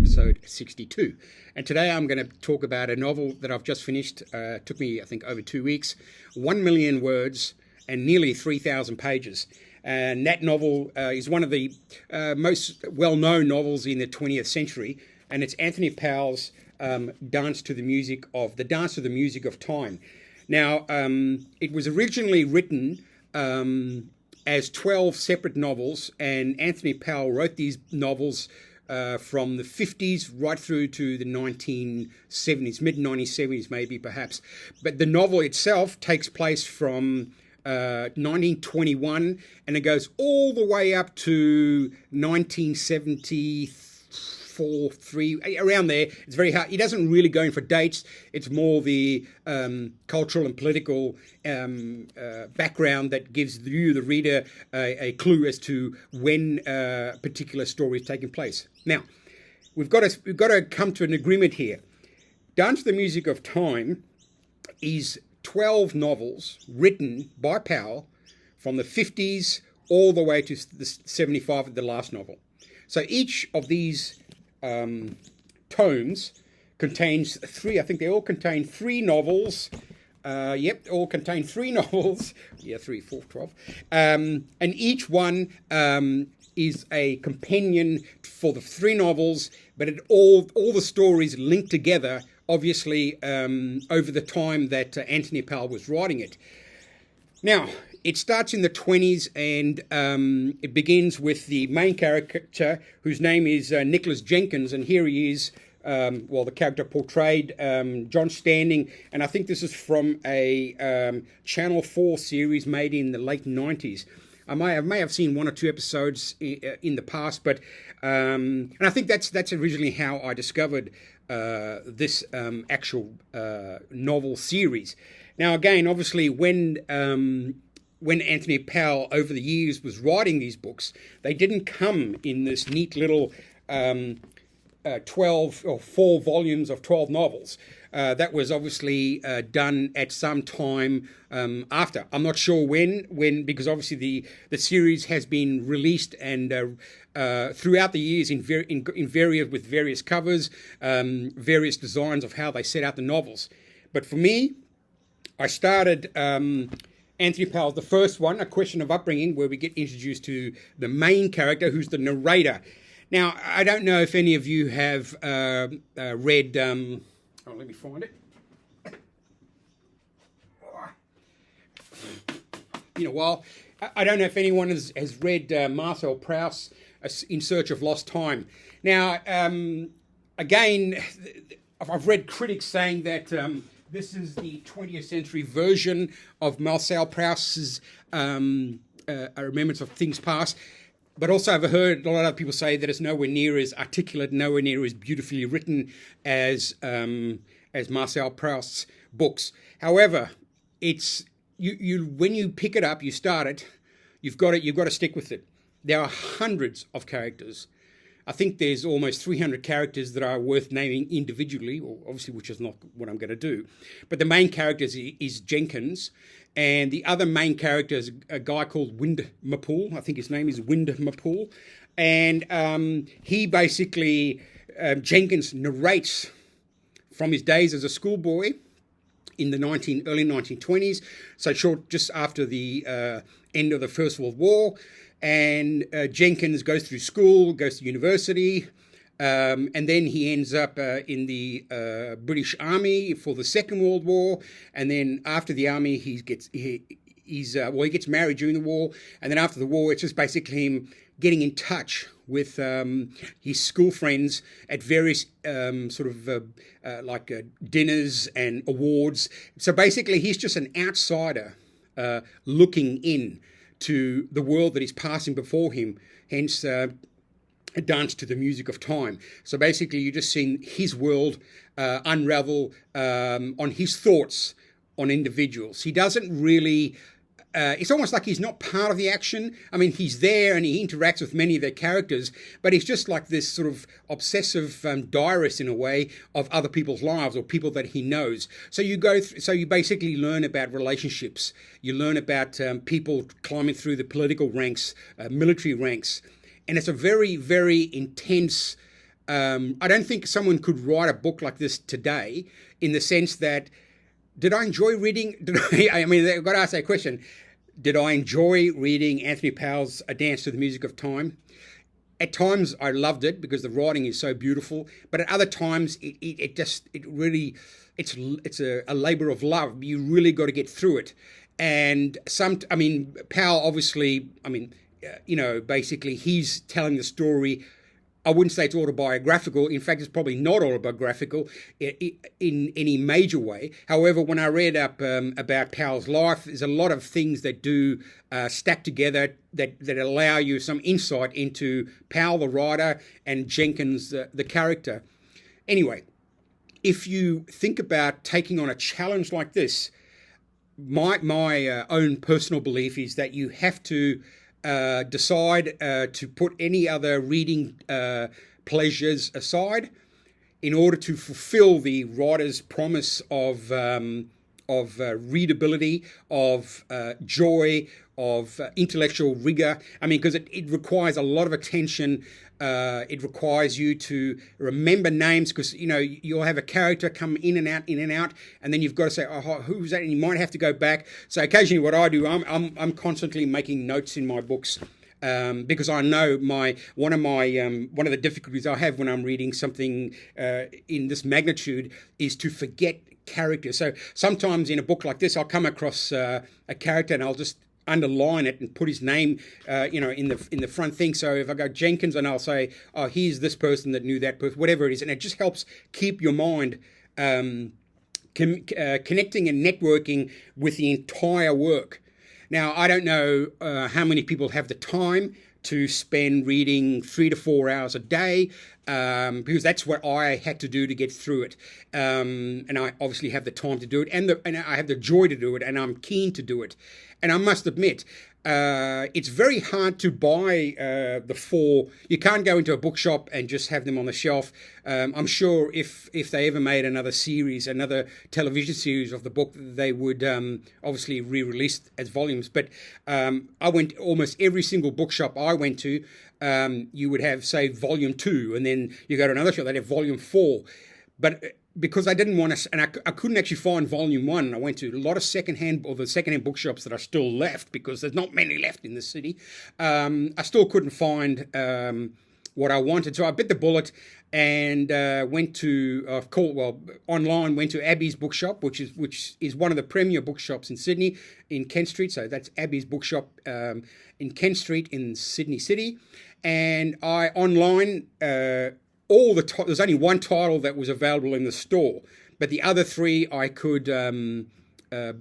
episode 62. And today I'm going to talk about a novel that I've just finished. Took me, I think, over 2 weeks. 1 million words and nearly 3,000 pages. And that novel is one of the most well-known novels in the 20th century. And it's Anthony Powell's Dance to the Music of Time. Now, it was originally written as 12 separate novels, and Anthony Powell wrote these novels from the 50s right through to the 1970s, mid-1970s maybe, perhaps. But the novel itself takes place from 1921, and it goes all the way up to 1974, 3, around there. It's very hard. He doesn't really go in for dates. It's more the cultural and political background that gives you, the reader, a clue as to when a particular story is taking place. Now, we've got to come to an agreement here. Dance to the Music of Time is 12 novels written by Powell from the 50s all the way to the 75, the last novel. So each of these tomes contains three, I think they all contain 3 novels. All contain 3 novels. 3, 4, 12. And each one is a companion for the 3 novels, but all the stories linked together, obviously, over the time that Anthony Powell was writing it. Now, it starts in the 20s, and it begins with the main character, whose name is Nicholas Jenkins, and here he is, the character portrayed, John Standing, and I think this is from a Channel 4 series made in the late 90s. I may have seen 1 or 2 episodes in the past, but and I think that's originally how I discovered this actual novel series. Now, again, obviously, when Anthony Powell over the years was writing these books, they didn't come in this neat little 12 or 4 volumes of 12 novels. That was obviously done at some time after. I'm not sure when, because obviously the series has been released and throughout the years in various covers, various designs of how they set out the novels. But for me, I started Anthony Powell's the first one, A Question of Upbringing, where we get introduced to the main character, who's the narrator. Now, I don't know if any of you have read... let me find it. I don't know if anyone has read Marcel Proust's In Search of Lost Time. Now, again, I've read critics saying that this is the 20th century version of Marcel Proust's Remembrance of Things Past. But also I've heard a lot of other people say that it's nowhere near as articulate, nowhere near as beautifully written as Marcel Proust's books. However, it's you when you pick it up, you start it, you've got to stick with it. There are hundreds of characters. I think there's almost 300 characters that are worth naming individually, or obviously, which is not what I'm going to do. But the main character is Jenkins, and the other main character is a guy called Wind Mapool. I think his name is Wind Mapool. And he basically, Jenkins narrates from his days as a schoolboy in the early 1920s, so just after the end of the First World War. And Jenkins goes through school, goes to university, and then he ends up in the British Army for the Second World War. And then after the army, he gets married during the war. And then after the war, it's just basically him getting in touch with his school friends at various dinners and awards. So basically, he's just an outsider looking in to the world that is passing before him, hence A Dance to the Music of Time. So basically, you're just seeing his world unravel on his thoughts on individuals. He doesn't really... it's almost like he's not part of the action. I mean, he's there and he interacts with many of their characters, but he's just like this sort of obsessive diarist in a way of other people's lives or people that he knows. So you basically learn about relationships. You learn about people climbing through the political ranks, military ranks, and it's a very, very intense I don't think someone could write a book like this today, in the sense that, did I enjoy reading? I mean, I've got to ask that question. Did I enjoy reading Anthony Powell's A Dance to the Music of Time? At times I loved it because the writing is so beautiful, but at other times it's a labor of love. You really got to get through it. And Powell obviously, basically he's telling the story. I wouldn't say it's autobiographical. In fact, it's probably not autobiographical in any major way. However, when I read up about Powell's life, there's a lot of things that do stack together that allow you some insight into Powell, the writer, and Jenkins, the character. Anyway, if you think about taking on a challenge like this, my own personal belief is that you have to decide to put any other reading pleasures aside in order to fulfill the writer's promise of readability, of joy, of intellectual rigor. I mean, because it requires a lot of attention. It requires you to remember names, because you'll have a character come in and out, and then you've got to say, oh, who's that? And you might have to go back. So occasionally, what I do, I'm constantly making notes in my books, because I know one of the difficulties I have when I'm reading something in this magnitude is to forget characters. So sometimes in a book like this, I'll come across a character and I'll just underline it and put his name, in the front thing. So if I go Jenkins, and I'll say, oh, here's this person that knew that person, whatever it is, and it just helps keep your mind connecting and networking with the entire work. Now, I don't know how many people have the time to spend reading 3 to 4 hours a day, because that's what I had to do to get through it. And I obviously have the time to do it, and I have the joy to do it, and I'm keen to do it. And I must admit, it's very hard to buy the 4. You can't go into a bookshop and just have them on the shelf. I'm sure if they ever made another television series of the book, they would obviously re-release as volumes. But I went almost every single bookshop I went to. You would have, say, volume 2, and then you go to another shop, they'd have volume 4. But because I didn't want to, and I couldn't actually find volume 1. I went to a lot of secondhand bookshops that are still left, because there's not many left in this city. I still couldn't find what I wanted, so I bit the bullet and went to online. Went to Abbey's Bookshop, which is one of the premier bookshops in Sydney, in Kent Street. So that's Abbey's Bookshop in Kent Street in Sydney City, and I online. There's only one title that was available in the store, but the other 3 I could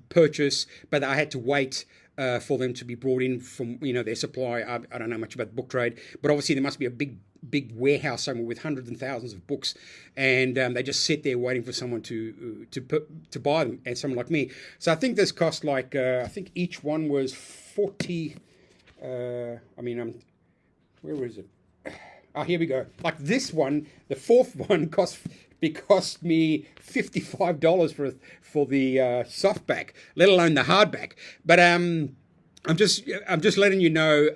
purchase, but I had to wait for them to be brought in from their supply. I don't know much about the book trade, but obviously there must be a big warehouse somewhere with hundreds and thousands of books, and they just sit there waiting for someone to buy them, and someone like me. So I think this cost I think each one was 40. Where is it? Oh, here we go. Like this one, the 4th one cost me $55 for the softback, let alone the hardback. But I'm just letting you know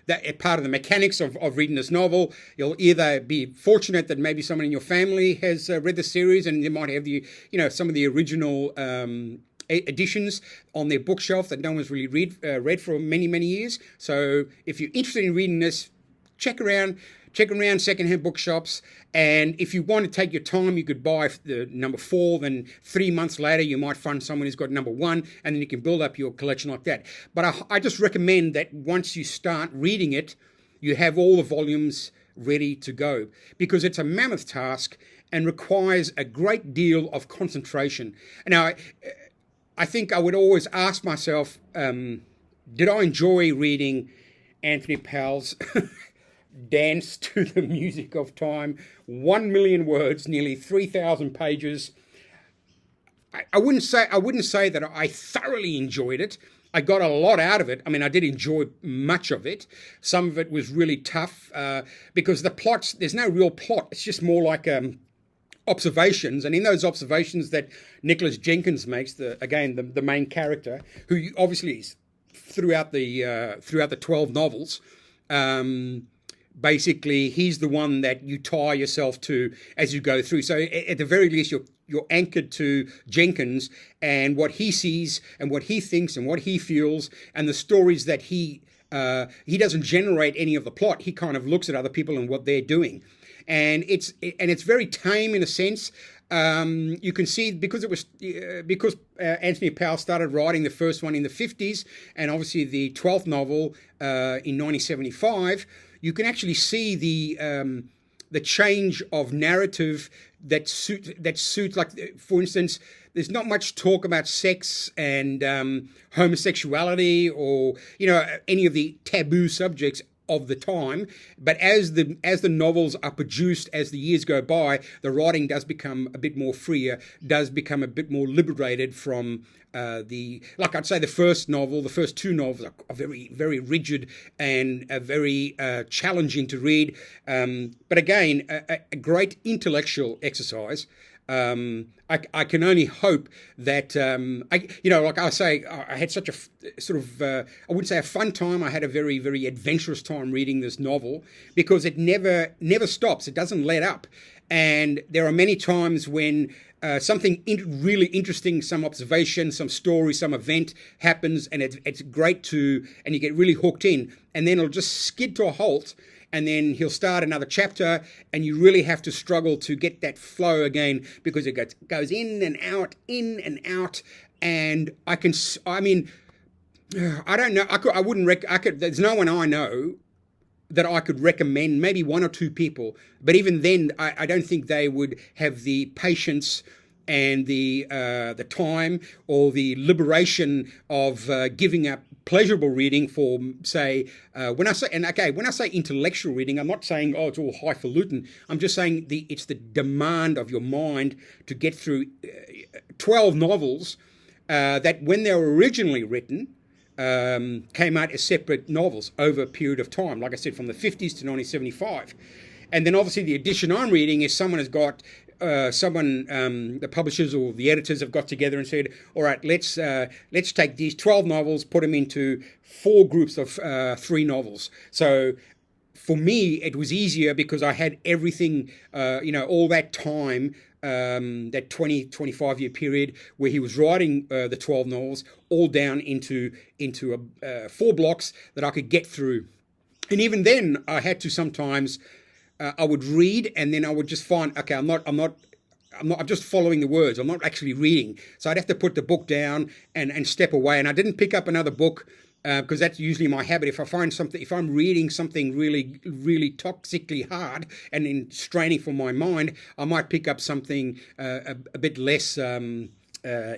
that part of the mechanics of reading this novel. You'll either be fortunate that maybe someone in your family has read the series, and you might have some of the original editions on their bookshelf that no one's really read for many, many years. So if you're interested in reading this, check around secondhand bookshops, and if you want to take your time, you could buy the number 4, then 3 months later you might find someone who's got number 1, and then you can build up your collection like that. But I just recommend that once you start reading it, you have all the volumes ready to go, because it's a mammoth task and requires a great deal of concentration. Now, I think I would always ask myself, did I enjoy reading Anthony Powell's Dance to the Music of Time? 1 million words, nearly 3,000 pages. I wouldn't say that I thoroughly enjoyed it. I got a lot out of it. I mean, I did enjoy much of it. Some of it was really tough because there's no real plot. It's just more like observations, and in those observations that Nicholas Jenkins makes, the main character, who obviously is throughout the 12 novels. basically he's the one that you tie yourself to as you go through. So at the very least, you're anchored to Jenkins and what he sees and what he thinks and what he feels and the stories that he doesn't generate any of the plot. He kind of looks at other people and what they're doing, and it's very tame in a sense. You can see because Anthony Powell started writing the first one in the 50s, and obviously the 12th novel in 1975. You can actually see the change of narrative that suits. Like, for instance, there's not much talk about sex and homosexuality or any of the taboo subjects of the time, but as the novels are produced, as the years go by, the writing does become a bit more freer, does become a bit more liberated from like I'd say the first two novels are very, very rigid and very challenging to read, but again, a great intellectual exercise. I can only hope that like I say, I had such a sort of I wouldn't say a fun time. I had a very, very adventurous time reading this novel because it never stops. It doesn't let up, and there are many times when something really interesting, some observation, some story, some event happens, and it's great and you get really hooked in, and then it'll just skid to a halt. And then he'll start another chapter, and you really have to struggle to get that flow again because it goes in and out, and I don't know. There's no one I know that I could recommend, maybe one or two people, but even then, I don't think they would have the patience and the time or the liberation of giving up pleasurable reading for, say, when I say intellectual reading, I'm not saying it's all highfalutin. I'm just saying it's the demand of your mind to get through 12 novels that, when they were originally written, came out as separate novels over a period of time. Like I said, from the 50s to 1975, and then obviously the edition I'm reading is someone has got. The publishers or the editors have got together and said, all right, let's take these 12 novels, put them into 4 groups of 3 novels. So for me, it was easier because I had everything, all that time, that 25 year period where he was writing the 12 novels all down into 4 blocks that I could get through. And even then I had to sometimes I would read, and then I would just find, okay, I'm just following the words. I'm not actually reading. So I'd have to put the book down and step away. And I didn't pick up another book because that's usually my habit. If I'm reading something really, really toxically hard and then straining for my mind, I might pick up something a bit less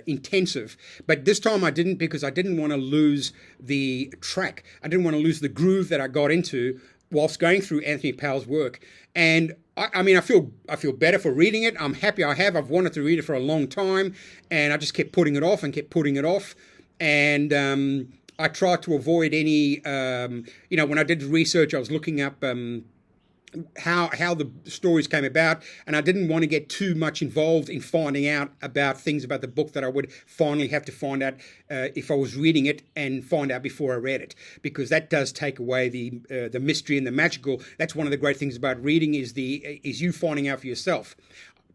intensive. But this time I didn't, because I didn't want to lose the track. I didn't want to lose the groove that I got into whilst going through Anthony Powell's work. And I feel better for reading it. I'm happy I have. I've wanted to read it for a long time, and I just kept putting it off. And I tried to avoid any, when I did research, I was looking up how the stories came about, and I didn't want to get too much involved in finding out about things about the book that I would finally have to find out if I was reading it, and find out before I read it, because that does take away the mystery and the magical. That's one of the great things about reading is you finding out for yourself.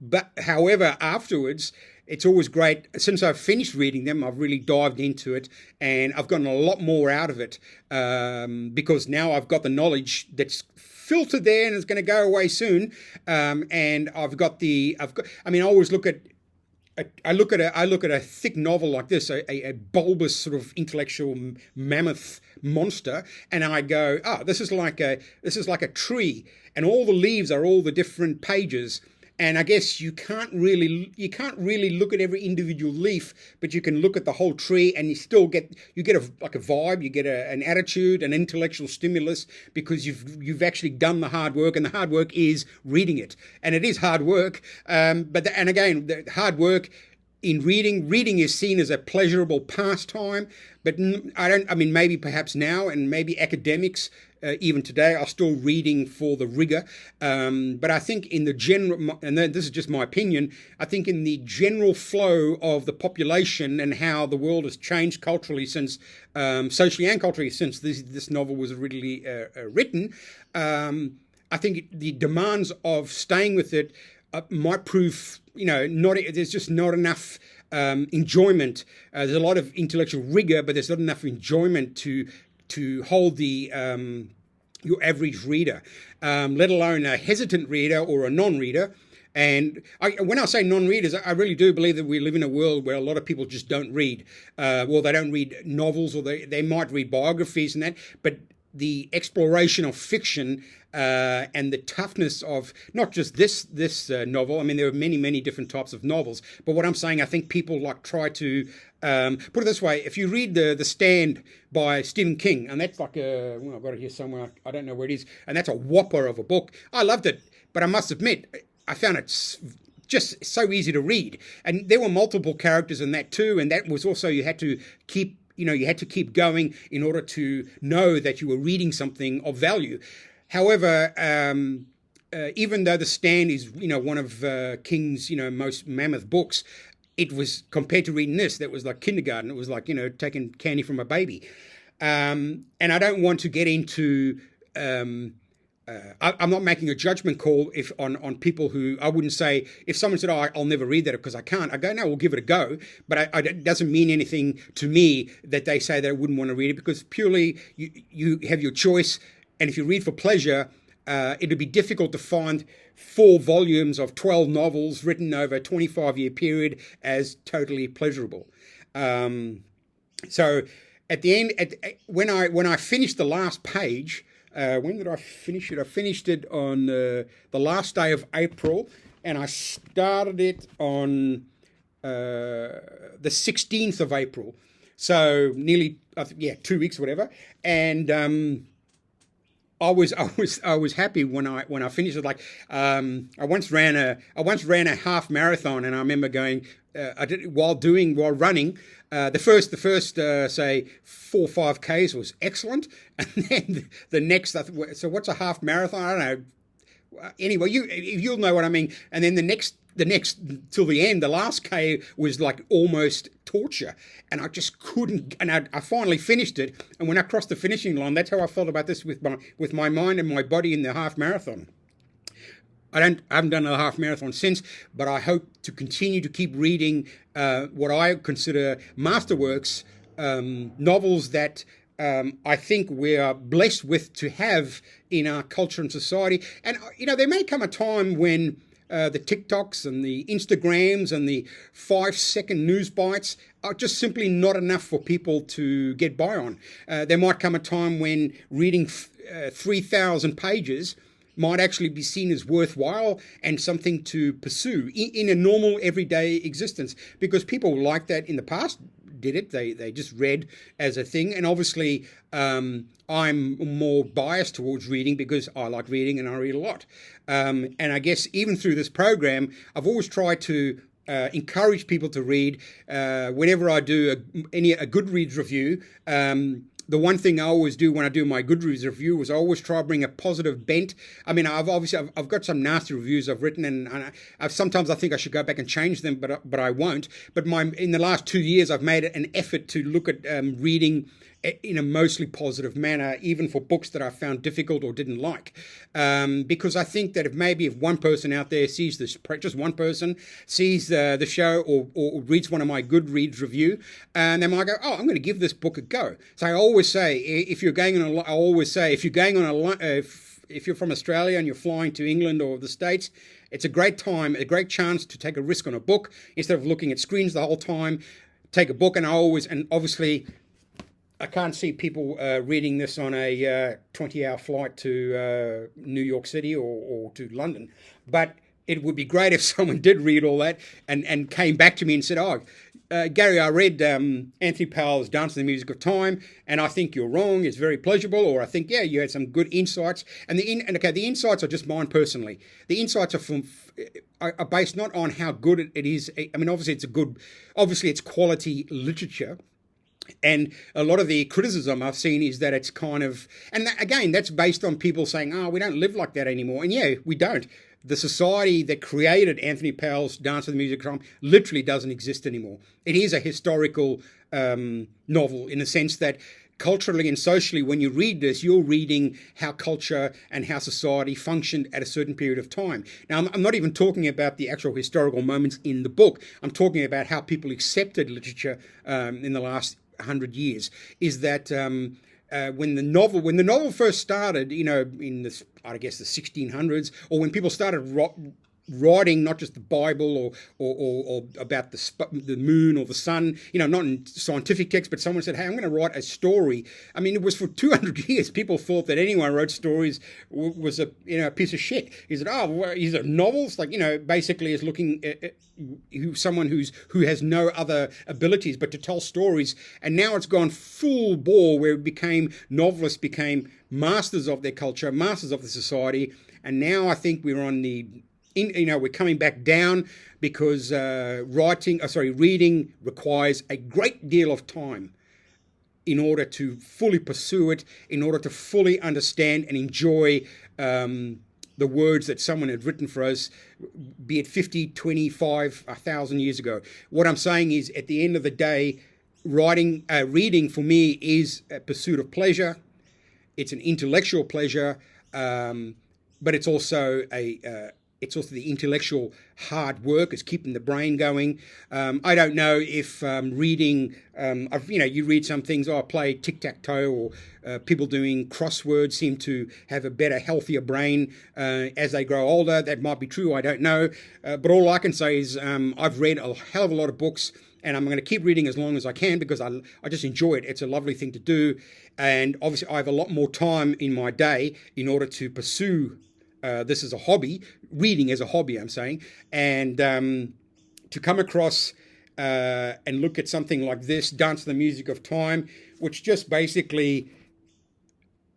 But however, afterwards, it's always great. Since I've finished reading them, I've really dived into it, and I've gotten a lot more out of it because now I've got the knowledge that's filtered there and it's going to go away soon. And I always look at a thick novel like this, a bulbous sort of intellectual mammoth monster, and I go, this is like a tree, and all the leaves are all the different pages. And I guess you can't really look at every individual leaf, but you can look at the whole tree, and you get a vibe, you get an attitude, an intellectual stimulus, because you've actually done the hard work, and the hard work is reading it, and it is hard work. But again, the hard work in reading is seen as a pleasurable pastime, but maybe perhaps now, and maybe academics even today, are still reading for the rigor. But I think in the general, and this is just my opinion, I think in the general flow of the population and how the world has changed culturally since, socially and culturally since this novel was originally written, I think the demands of staying with it might prove, there's just not enough enjoyment. There's a lot of intellectual rigor, but there's not enough enjoyment to hold the your average reader, let alone a hesitant reader or a non-reader. And when I say non-readers, I really do believe that we live in a world where a lot of people just don't read. Well, they don't read novels, or they might read biographies and that, but the exploration of fiction and the toughness of not just this novel. I mean, there are many different types of novels. But what I'm saying, I think people try to put it this way: if you read the Stand by Stephen King, and that's like I've got it here somewhere. I don't know where it is, and that's a whopper of a book. I loved it, but I must admit, I found it just so easy to read, and there were multiple characters in that too, and that was also, you had to keep going in order to know that you were reading something of value. However, even though The Stand is, one of King's, most mammoth books, it was, compared to reading this, that was like kindergarten. It was like, taking candy from a baby. And I don't want to get into, I'm not making a judgment call on people who, I wouldn't say, if someone said, I'll never read that because I can't, I go, no, we'll give it a go. But it doesn't mean anything to me that they say that I wouldn't want to read it, because purely you have your choice. And if you read for pleasure, it would be difficult to find 4 volumes of 12 novels written over a 25-year period as totally pleasurable. So at the end, when I finished the last page, when did I finish it? I finished it on the last day of April, and I started it on the 16th of April. So nearly, 2 weeks, whatever. And I was happy when I finished it. Like I once ran a half marathon, and I remember going while running. The first say 4 or 5 Ks was excellent, and then the next. So what's a half marathon? I don't know. Anyway, you'll know what I mean. And then the next till the end, the last K was like almost torture, and I just couldn't. And I finally finished it. And when I crossed the finishing line, that's how I felt about this with my mind and my body in the half marathon. I haven't done a half marathon since, but I hope to continue to keep reading what I consider masterworks, novels that I think we are blessed with to have in our culture and society. And there may come a time when the TikToks and the Instagrams and the 5-second news bites are just simply not enough for people to get by on. There might come a time when reading 3,000 pages might actually be seen as worthwhile and something to pursue in a normal everyday existence, because people like that in the past did it. They just read as a thing. And obviously I'm more biased towards reading because I like reading and I read a lot. And I guess even through this program, I've always tried to encourage people to read. Whenever I do a Goodreads review, the one thing I always do when I do my Goodreads review is I always try to bring a positive bent. I mean, I've got some nasty reviews I've written, and sometimes I think I should go back and change them, but I won't. But in the last 2 years, I've made an effort to look at reading in a mostly positive manner, even for books that I found difficult or didn't like. Because I think that if one person out there sees this, just one person sees the show or reads one of my Goodreads review, and they might go, I'm going to give this book a go. So I always say, if you're from Australia and you're flying to England or the States, it's a great time, a great chance to take a risk on a book instead of looking at screens the whole time. Take a book, and obviously, I can't see people reading this on a 20-hour flight to New York City or to London. But it would be great if someone did read all that and came back to me and said, Gary, I read Anthony Powell's Dance and the Music of Time, and I think you're wrong. It's very pleasurable. Or I think, you had some good insights. And the insights are just mine personally. The insights are based not on how good it is. I mean, obviously it's quality literature. And a lot of the criticism I've seen is that it's kind of, and that, again, that's based on people saying, oh, we don't live like that anymore. And yeah, we don't. The society that created Anthony Powell's Dance of the Music of Time literally doesn't exist anymore. It is a historical novel in the sense that culturally and socially, when you read this, you're reading how culture and how society functioned at a certain period of time. Now, I'm not even talking about the actual historical moments in the book. I'm talking about how people accepted literature in the last 100 years. Is that when the novel first started, in the, I guess, the 1600s, or when people started writing not just the Bible or about the moon or the sun, not in scientific text, but someone said, hey, I'm going to write a story. I mean, it was for 200 years. People thought that anyone who wrote stories was a piece of shit. He said, oh, well, is it novels? Like, basically is looking at someone who has no other abilities but to tell stories. And now it's gone full bore where novelists became masters of their culture, masters of the society. And now I think we're on we're coming back down because reading requires a great deal of time in order to fully pursue it, in order to fully understand and enjoy the words that someone had written for us, be it 50, 25, 1,000 years ago. What I'm saying is, at the end of the day, reading for me is a pursuit of pleasure. It's an intellectual pleasure, but it's also the intellectual hard work. It's keeping the brain going. I don't know if reading, you read some things, play tic-tac-toe, or people doing crosswords seem to have a better, healthier brain as they grow older. That might be true, I don't know. But all I can say is I've read a hell of a lot of books, and I'm going to keep reading as long as I can because I just enjoy it. It's a lovely thing to do. And obviously I have a lot more time in my day in order to pursue this as a hobby, reading as a hobby, I'm saying, and to come across and look at something like this, Dance to the Music of Time, which just basically,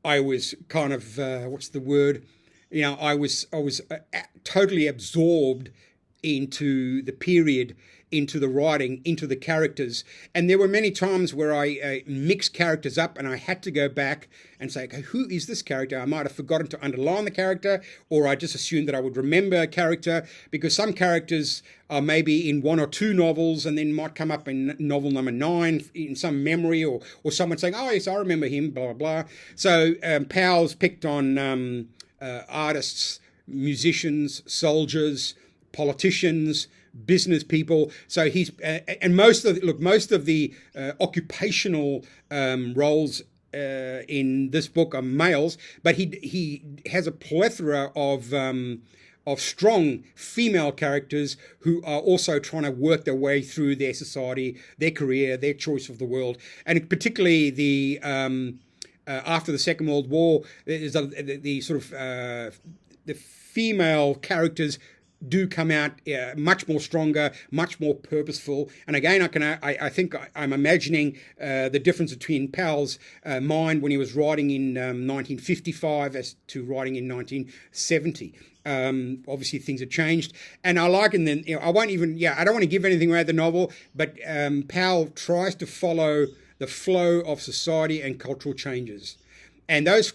I was kind of, what's the word? I was totally absorbed into the period, into the writing, into the characters. And there were many times where I mixed characters up and I had to go back and say, okay, who is this character? I might have forgotten to underline the character, or I just assumed that I would remember a character, because some characters are maybe in one or two novels and then might come up in novel number 9 in some memory, or someone saying, oh, yes, I remember him, blah, blah, blah. So Powell's picked on artists, musicians, soldiers, politicians, business people. So he's and most of the occupational roles in this book are males, but he has a plethora of strong female characters who are also trying to work their way through their society, their career, their choice of the world, and particularly the after the Second World War, there's the sort of the female characters do come out much more stronger, much more purposeful. And again, I think I'm imagining the difference between Powell's mind when he was writing in 1955 as to writing in 1970. Obviously, things have changed, and I like, and then I won't even, I don't want to give anything away the novel, but Powell tries to follow the flow of society and cultural changes, and those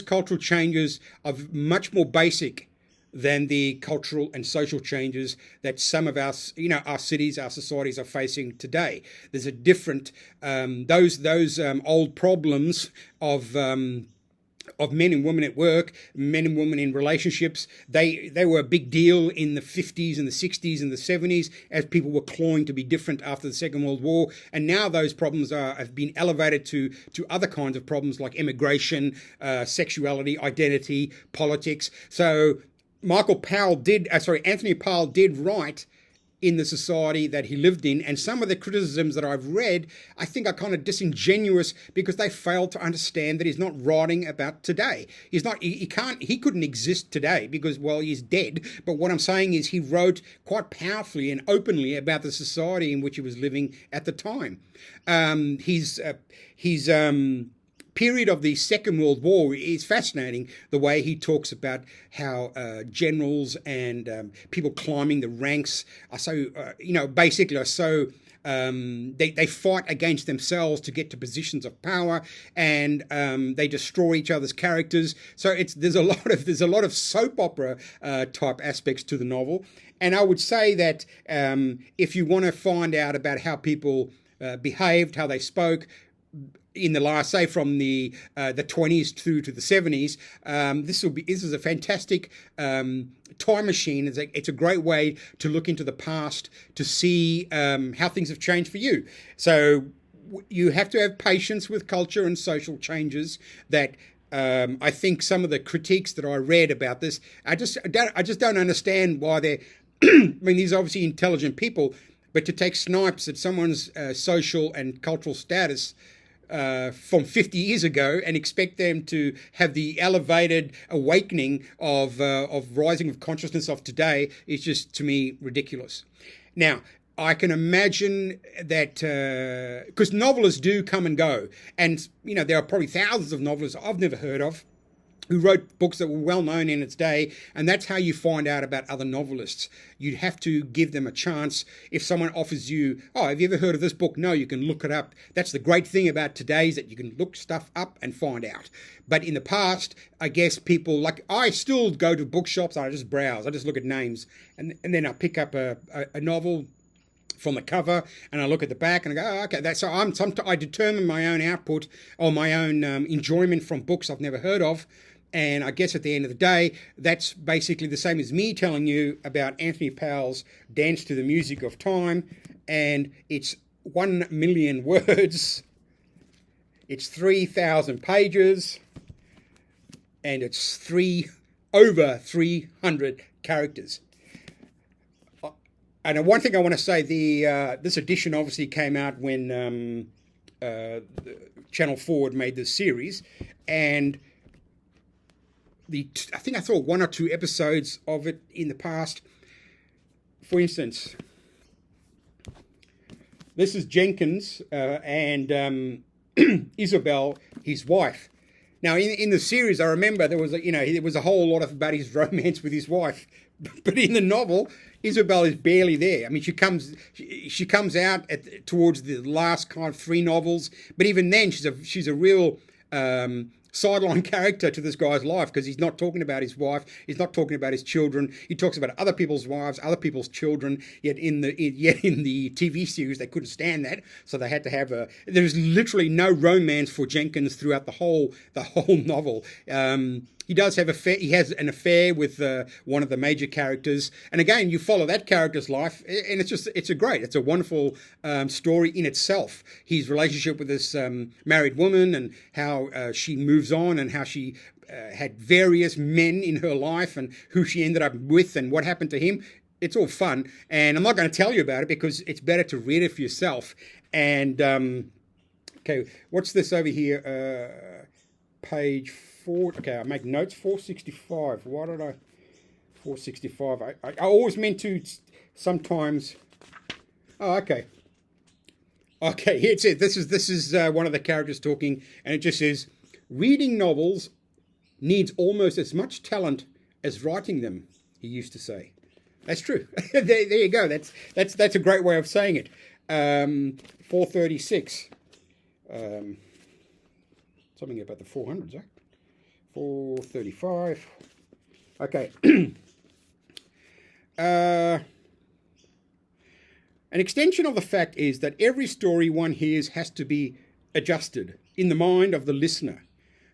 cultural changes are much more basic than the cultural and social changes that some of our cities, our societies are facing today. There's a different those old problems of men and women at work, men and women in relationships. They were a big deal in the 50s and the 60s and the 70s as people were clawing to be different after the Second World War. And now those problems have been elevated to other kinds of problems like immigration, sexuality, identity, politics. So Anthony Powell did write in the society that he lived in, and some of the criticisms that I've read, I think are kind of disingenuous because they fail to understand that he's not writing about today. He couldn't exist today because, well, he's dead. But what I'm saying is he wrote quite powerfully and openly about the society in which he was living at the time. His period of the Second World War is fascinating, the way he talks about how generals and people climbing the ranks are so, basically are so they fight against themselves to get to positions of power, and they destroy each other's characters. So there's a lot of soap opera type aspects to the novel. And I would say that if you want to find out about how people behaved, how they spoke in the last, say, from the 20s through to the 70s, this is a fantastic time machine. It's a great way to look into the past to see how things have changed for you. So you have to have patience with culture and social changes that. I think some of the critiques that I read about this, I just don't understand why they're. I mean, these are obviously intelligent people, but to take snipes at someone's social and cultural status from 50 years ago and expect them to have the elevated awakening of rising of consciousness of today is just, to me, ridiculous. Now, I can imagine that because novelists do come and go, and there are probably thousands of novelists I've never heard of who wrote books that were well known in its day, and that's how you find out about other novelists. You'd have to give them a chance. If someone offers you, oh, have you ever heard of this book? No, you can look it up. That's the great thing about today, is that you can look stuff up and find out. But in the past, I guess people, like I still go to bookshops, I just browse, I just look at names, and then I pick up a novel from the cover, and I look at the back and I go, oh, okay. So I determine my own output or my own enjoyment from books I've never heard of. And I guess at the end of the day, that's basically the same as me telling you about Anthony Powell's Dance to the Music of Time. And it's 1 million words. It's 3,000 pages. And it's over 300 characters. And one thing I want to say, this edition obviously came out when Channel 4 made this series. And I think I saw 1 or 2 episodes of it in the past. For instance, this is Jenkins and Isabel, his wife. Now, in the series, I remember there was a whole lot about his romance with his wife, but in the novel, Isabel is barely there. I mean, she comes out towards the last kind of 3 novels, but even then, she's a real sideline character to this guy's life, because he's not talking about his wife, he's not talking about his children. He talks about other people's wives, other people's children. Yet in the TV series, they couldn't stand that, so they had to have there's literally no romance for Jenkins throughout the whole novel. He does have he has an affair with one of the major characters, and again, you follow that character's life, and it's a wonderful story in itself. His relationship with this married woman, and how she moves on, and how she had various men in her life, and who she ended up with, and what happened to him. It's all fun, and I'm not going to tell you about it because it's better to read it for yourself. And okay, what's this over here? Page 4. Okay, I make notes. 465. Why did I? 465. I always meant to sometimes. Oh, okay. Okay, here it says. This is one of the characters talking, and it just says, "Reading novels needs almost as much talent as writing them," he used to say. That's true. there you go. That's a great way of saying it. 436. Something about the 400s, eh? 435. Okay. An extension of the fact is that every story one hears has to be adjusted in the mind of the listener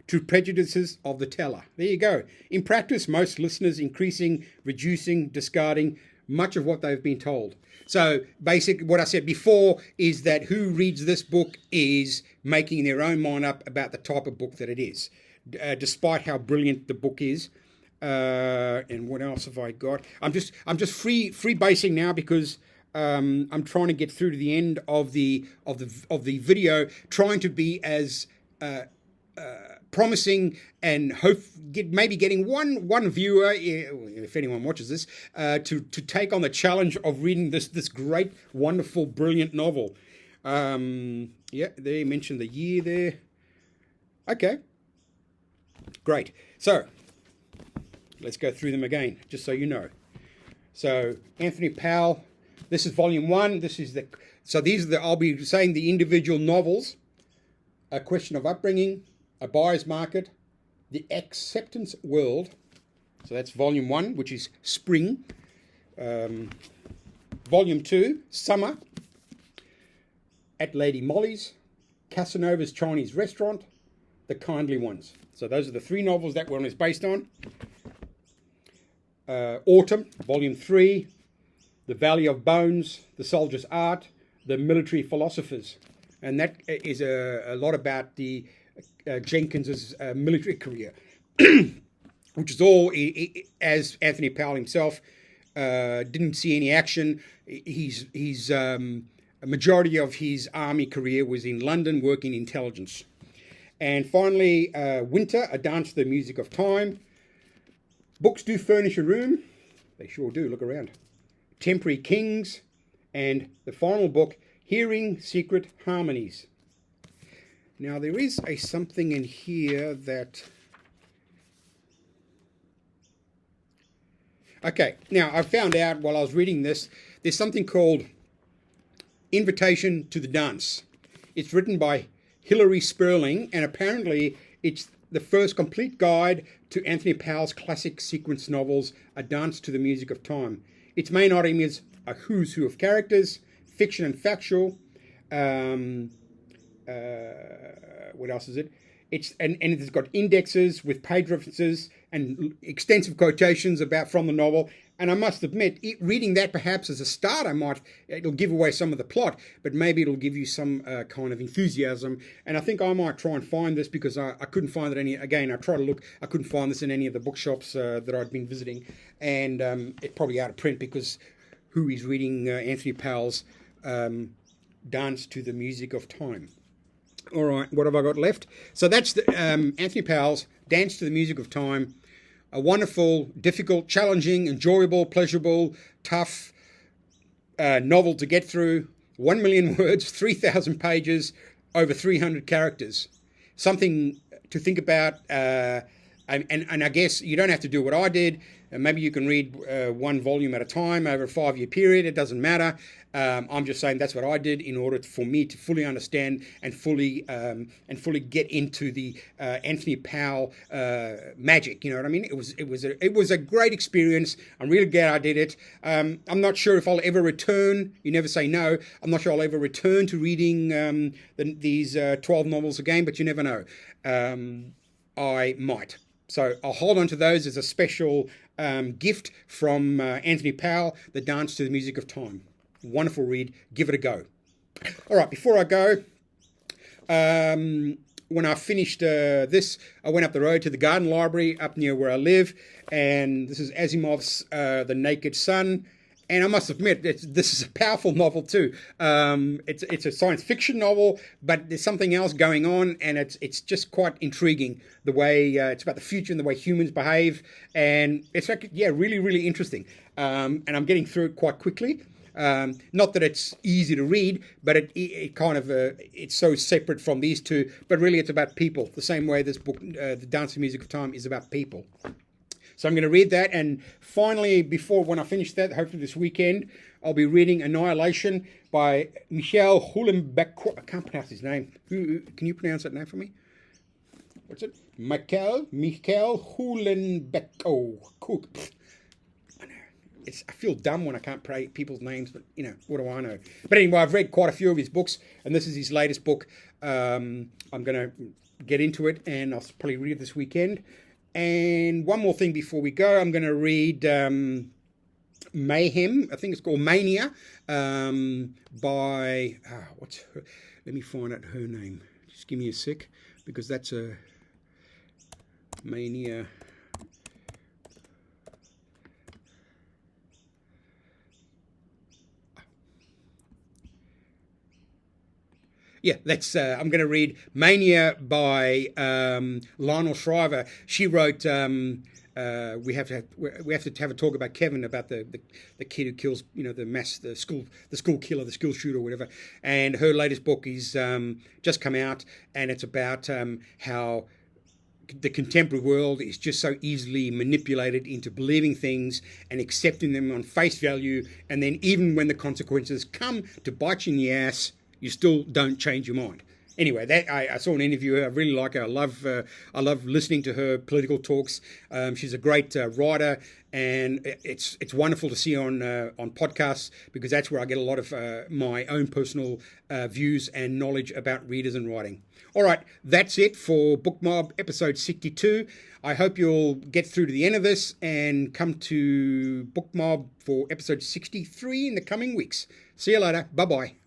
to prejudices of the teller. There you go. In practice, most listeners reducing, discarding much of what they've been told. So basically what I said before is that who reads this book is making their own mind up about the type of book that it is, despite how brilliant the book is. And what else have I got? I'm just freebasing now because I'm trying to get through to the end of the video, trying to be as promising, and maybe getting one viewer, if anyone watches this, to take on the challenge of reading this great, wonderful, brilliant novel. Yeah, they mentioned the year there. Okay, great. So let's go through them again, just so you know. So Anthony Powell, This is volume 1. So these are I'll be saying the individual novels: A Question of Upbringing, A Buyer's Market, The Acceptance World. So that's volume 1, which is spring. Volume 2, summer, At Lady Molly's, Casanova's Chinese Restaurant, The Kindly Ones. So those are the 3 novels that one is based on. Autumn, volume 3, The Valley of Bones, The Soldier's Art, The Military Philosophers. And that is a lot about the Jenkins's military career, which is all, as Anthony Powell himself didn't see any action. A majority of his army career was in London working intelligence. And finally, Winter, A Dance to the Music of Time. Books do furnish a room. They sure do. Look around. Temporary Kings. And the final book, Hearing Secret Harmonies. Now, there is something in here that... Okay, now I found out while I was reading this, there's something called Invitation to the Dance. It's written by Hilary Sperling, and apparently it's the first complete guide to Anthony Powell's classic sequence novels, A Dance to the Music of Time. Its main item is a who's who of characters, fiction and factual. What else is it? And it's got indexes with page references and extensive quotations from the novel. And I must admit, reading that perhaps as a start, it'll give away some of the plot, but maybe it'll give you some kind of enthusiasm. And I think I might try and find this, because I couldn't find it I tried to look, I couldn't find this in any of the bookshops that I'd been visiting. And it's probably out of print, because who is reading Anthony Powell's Dance to the Music of Time? All right, what have I got left? So that's Anthony Powell's Dance to the Music of Time. A wonderful, difficult, challenging, enjoyable, pleasurable, tough novel to get through. 1 million words, 3,000 pages, over 300 characters. Something to think about. And I guess you don't have to do what I did. Maybe you can read 1 volume at a time over a 5-year period. It doesn't matter. I'm just saying that's what I did in order for me to fully understand and fully get into the Anthony Powell magic. You know what I mean? It was a great experience. I'm really glad I did it. I'm not sure if I'll ever return. You never say no. I'm not sure I'll ever return to reading these 12 novels again, but you never know. I might. So I'll hold on to those as a special gift from Anthony Powell, The Dance to the Music of Time. Wonderful read. Give it a go. All right, before I go, when I finished this, I went up the road to the Garden Library up near where I live, and this is Asimov's The Naked Sun. And I must admit, this is a powerful novel too. It's a science fiction novel, but there's something else going on, and it's just quite intriguing. The way it's about the future and the way humans behave, and it's really, really interesting. And I'm getting through it quite quickly. Not that it's easy to read, but it kind of it's so separate from these two. But really, it's about people. The same way this book, The Dance to the Music of Time, is about people. So I'm going to read that, and finally, when I finish that, hopefully this weekend, I'll be reading Annihilation by Michael Houellebecq. I can't pronounce his name. Can you pronounce that name for me? What's it? Michael Houellebecq. Oh, cool. I feel dumb when I can't pray people's names, but, what do I know? But anyway, I've read quite a few of his books, and this is his latest book. I'm going to get into it, and I'll probably read it this weekend. And one more thing before we go, I'm going to read Mayhem. I think it's called Mania by... let me find out her name. Just give me a sec, because that's a... Mania... Yeah, I'm going to read Mania by Lionel Shriver. She wrote. We have to have a talk about Kevin, about the kid who kills, the school killer, the school shooter, or whatever. And her latest book is just come out, and it's about how the contemporary world is just so easily manipulated into believing things and accepting them on face value, and then even when the consequences come to bite you in the ass, you still don't change your mind. Anyway, that I saw an interview. I really like her. I love listening to her political talks. She's a great writer, and it's wonderful to see on podcasts, because that's where I get a lot of my own personal views and knowledge about readers and writing. All right, that's it for BookMob episode 62. I hope you'll get through to the end of this and come to BookMob for episode 63 in the coming weeks. See you later. Bye-bye.